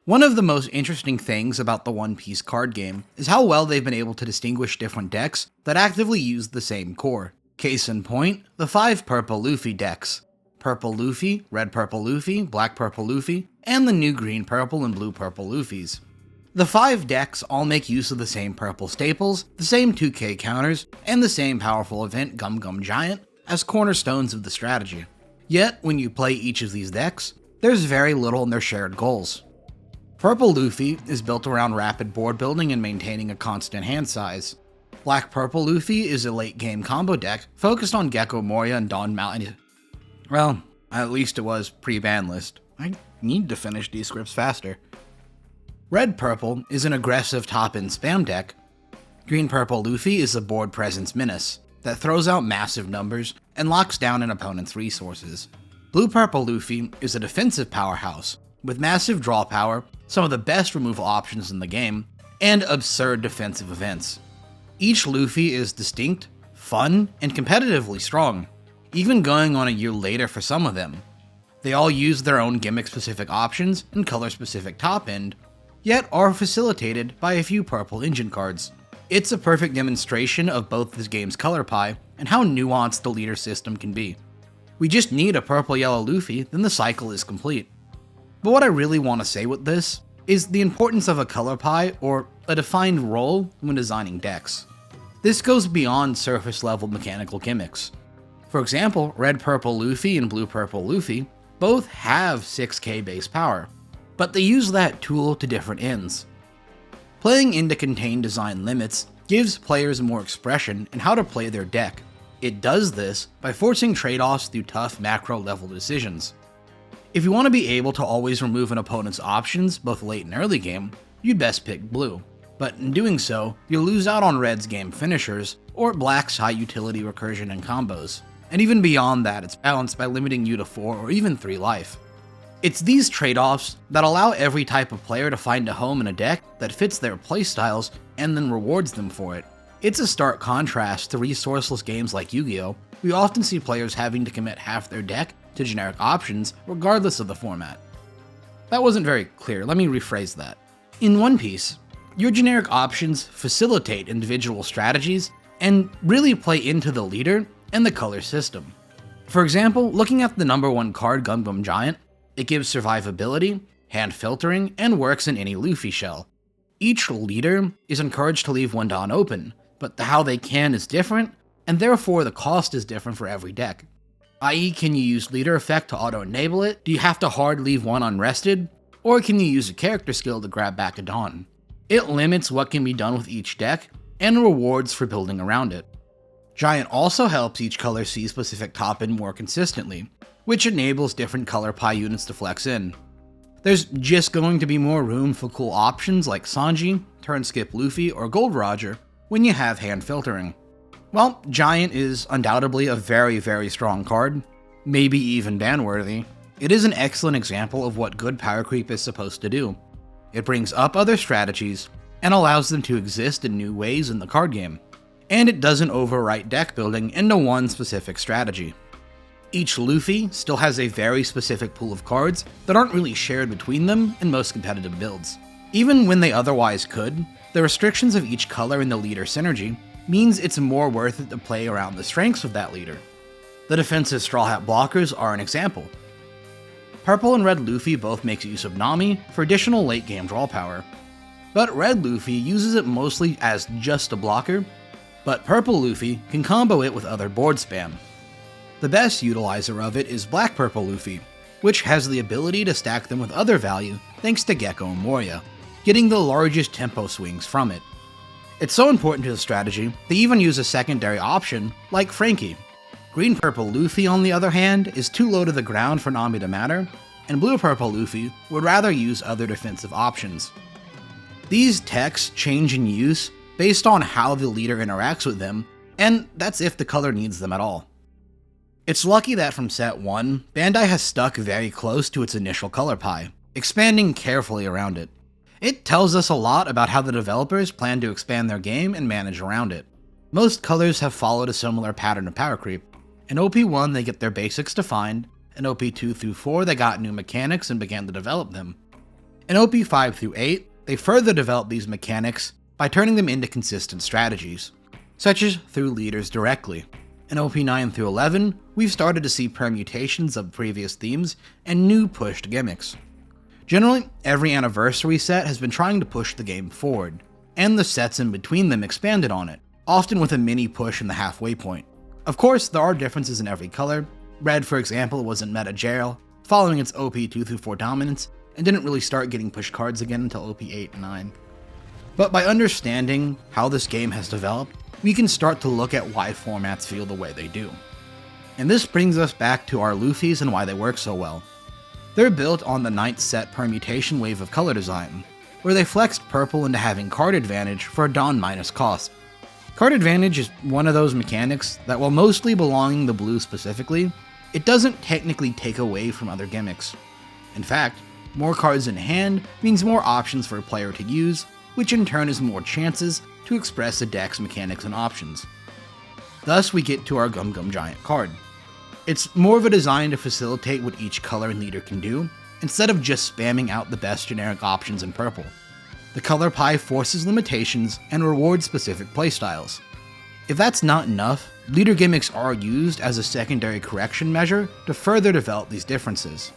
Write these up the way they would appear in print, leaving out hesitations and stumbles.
One of the most interesting things about the One Piece card game is how well they've been able to distinguish different decks that actively use the same core. Case in point, the 5 purple Luffy decks. Purple Luffy, red purple Luffy, black purple Luffy, and the new green purple and blue purple Luffys. The 5 decks all make use of the same purple staples, the same 2k counters, and the same powerful event Gum Gum Giant as cornerstones of the strategy. Yet, when you play each of these decks, there's very little in their shared goals. Purple Luffy is built around rapid board building and maintaining a constant hand size. Black Purple Luffy is a late game combo deck focused on Gecko Moria and Dawn Mountain. Well, at least it was pre-ban list. I need to finish these scripts faster. Red Purple is an aggressive top-end spam deck. Green Purple Luffy is a board presence menace that throws out massive numbers and locks down an opponent's resources. Blue Purple Luffy is a defensive powerhouse with massive draw power, some of the best removal options in the game, and absurd defensive events. Each Luffy is distinct, fun, and competitively strong, even going on a year later for some of them. They all use their own gimmick-specific options and color-specific top-end, yet are facilitated by a few purple engine cards. It's a perfect demonstration of both this game's color pie and how nuanced the leader system can be. We just need a purple-yellow Luffy, then the cycle is complete. But what I really want to say with this is the importance of a color pie or a defined role when designing decks. This goes beyond surface level mechanical gimmicks. For example, red purple Luffy and blue purple Luffy both have 6k base power, but they use that tool to different ends. Playing into contained design limits gives players more expression in how to play their deck. It does this by forcing trade-offs through tough macro level decisions. If you want to be able to always remove an opponent's options both late and early game, you'd best pick blue. But in doing so, you'll lose out on red's game finishers, or black's high utility recursion and combos. And even beyond that, it's balanced by limiting you to 4 or even 3 life. It's these trade-offs that allow every type of player to find a home in a deck that fits their playstyles and then rewards them for it. It's a stark contrast to resourceless games like Yu-Gi-Oh! We often see players having to commit half their deck to generic options regardless of the format. That wasn't very clear, let me rephrase that. In One Piece, your generic options facilitate individual strategies and really play into the leader and the color system. For example, looking at the number 1 card Gum Gum Giant, it gives survivability, hand filtering, and works in any Luffy shell. Each leader is encouraged to leave one Dawn open, but how they can is different, and therefore the cost is different for every deck. I.e., can you use leader effect to auto-enable it? Do you have to hard leave one unrested? Or can you use a character skill to grab back a Dawn? It limits what can be done with each deck, and rewards for building around it. Giant also helps each color see specific top-end more consistently, which enables different color pie units to flex in. There's just going to be more room for cool options like Sanji, Turn Skip Luffy, or Gold Roger when you have hand filtering. Well, Giant is undoubtedly a very, very strong card, maybe even ban-worthy. It is an excellent example of what good power creep is supposed to do. It brings up other strategies and allows them to exist in new ways in the card game, and it doesn't overwrite deck building into one specific strategy. Each Luffy still has a very specific pool of cards that aren't really shared between them in most competitive builds. Even when they otherwise could, the restrictions of each color in the leader synergy means it's more worth it to play around the strengths of that leader. The defensive Straw Hat blockers are an example. Purple and red Luffy both make use of Nami for additional late game draw power, but red Luffy uses it mostly as just a blocker, but purple Luffy can combo it with other board spam. The best utilizer of it is black purple Luffy, which has the ability to stack them with other value thanks to Gecko and Moria, getting the largest tempo swings from it. It's so important to the strategy, they even use a secondary option like Frankie. Green purple Luffy, on the other hand, is too low to the ground for Nami to matter, and blue purple Luffy would rather use other defensive options. These techs change in use based on how the leader interacts with them, and that's if the color needs them at all. It's lucky that from set 1, Bandai has stuck very close to its initial color pie, expanding carefully around it. It tells us a lot about how the developers plan to expand their game and manage around it. Most colors have followed a similar pattern of power creep. In OP1 they get their basics defined, in OP2 through 4 they got new mechanics and began to develop them. In OP 5 through 8, they further developed these mechanics by turning them into consistent strategies, such as through leaders directly. In OP 9 through 11, we've started to see permutations of previous themes and new pushed gimmicks. Generally, every anniversary set has been trying to push the game forward, and the sets in between them expanded on it, often with a mini push in the halfway point. Of course, there are differences in every color. Red, for example, was in meta jail, following its OP 2 through 4 dominance, and didn't really start getting push cards again until OP 8 and 9. But by understanding how this game has developed, we can start to look at why formats feel the way they do. And this brings us back to our Luffys and why they work so well. They're built on the 9th set permutation wave of color design, where they flexed purple into having card advantage for a Dawn minus cost. Card advantage is one of those mechanics that, while mostly belonging to blue specifically, it doesn't technically take away from other gimmicks. In fact, more cards in hand means more options for a player to use, which in turn is more chances to express a deck's mechanics and options. Thus, we get to our Gum Gum Giant card. It's more of a design to facilitate what each color and leader can do, instead of just spamming out the best generic options in purple. The color pie forces limitations and rewards specific playstyles. If that's not enough, leader gimmicks are used as a secondary correction measure to further develop these differences.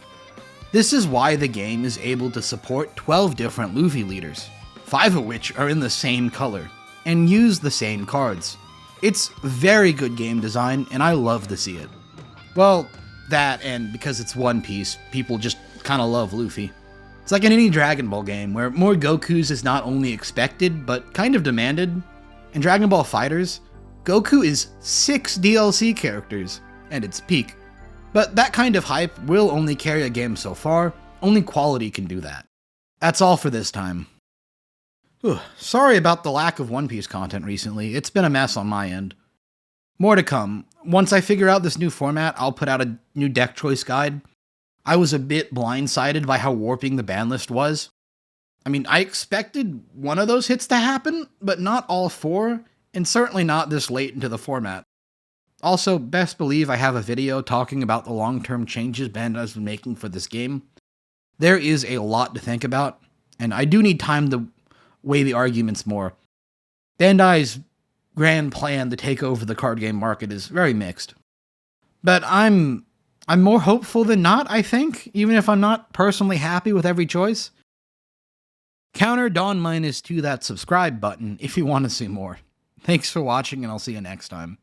This is why the game is able to support 12 different Luffy leaders, 5 of which are in the same color, and use the same cards. It's very good game design, and I love to see it. Well, that, and because it's One Piece, people just kinda love Luffy. It's like in any Dragon Ball game, where more Gokus is not only expected, but kind of demanded. In Dragon Ball FighterZ, Goku is 6 DLC characters, and it's peak. But that kind of hype will only carry a game so far, only quality can do that. That's all for this time. Sorry about the lack of One Piece content recently, it's been a mess on my end. More to come. Once I figure out this new format, I'll put out a new deck choice guide. I was a bit blindsided by how warping the ban list was. I mean, I expected one of those hits to happen, but not all 4, and certainly not this late into the format. Also, best believe I have a video talking about the long-term changes Bandai's been making for this game. There is a lot to think about, and I do need time to weigh the arguments more. Bandai's grand plan to take over the card game market is very mixed. But I'm more hopeful than not, I think, even if I'm not personally happy with every choice. Counter Dawn Minus to that subscribe button if you want to see more. Thanks for watching, and I'll see you next time.